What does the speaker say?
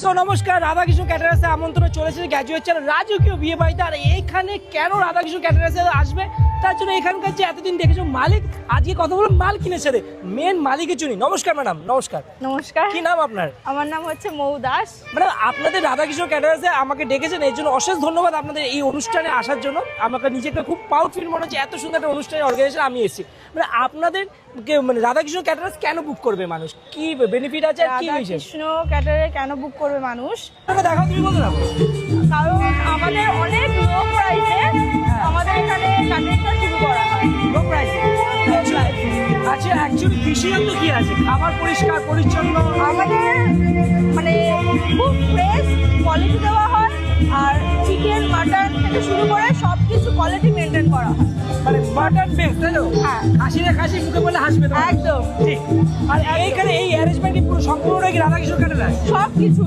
নমস্কার, রাধাকৃষ্ণ ক্যাটারার্সে আমন্ত্রণ চলেছে গ্র্যাজুয়েট চ্যানেল রাজকীয় বিয়ে বাড়িতে। আর এইখানে কেন রাধাকৃষ্ণ ক্যাটারার্সে আসবে তার জন্য এখানকার যে এতদিন দেখেছো মালিক, আজকে কথা বলবো মালকিনের সাথে, মেন মালিকের জন্য। নমস্কার ম্যাডাম। নমস্কার। নমস্কার। কি নাম আপনার? আমার নাম হচ্ছে মৌ দাস। ম্যাডাম, আপনাদের রাধাকৃষ্ণ ক্যাটারার্সে আমাকে ডেকেছেন, এর জন্য অশেষ ধন্যবাদ আপনাদের এই অনুষ্ঠানে আসার জন্য। আমাকে নিজেকে খুব প্রাউড ফিল মনে হচ্ছে, এত সুন্দর একটা অনুষ্ঠানের অর্গানাইজেশন আমি এসেছি। মানে আপনাদের রাধাকৃষ্ণ ক্যাটারার্স কেন বুক করবে মানুষ, কি বেনিফিট আছে আর কি হয়েছে? রাধাকৃষ্ণ ক্যাটারে কেন বুক করবে মানুষ? দেখাও, তুমি বলতে না। কারণ আমাদের অনেক লো প্রাইসে আমাদের এখানে ক্যাটারিংটা শুরু করা হয়। লো প্রাইসে। আচ্ছা, অ্যাকচুয়ালি বিশেষত্ব কি আছে? খাবার পরিষ্কার পরিচ্ছন্ন, আমাদের মানে খুব ফ্রেশ কোয়ালিটি দেওয়া হয়, আর চিকেন মাটন থেকে শুরু করে সব কিছু কোয়ালিটি মেনটেন করা হয়। মানে মাটন বেস্ট, তাই তো? হ্যাঁ, হাসিরে খাসি মুখে বলে হাসবে তো। একদম ঠিক। আর এইখানে এই অ্যারেঞ্জমেন্টই পুরো সম্পূর্ণটাই কি রাধাকৃষ্ণ ক্যাটারার্স? সব কিছু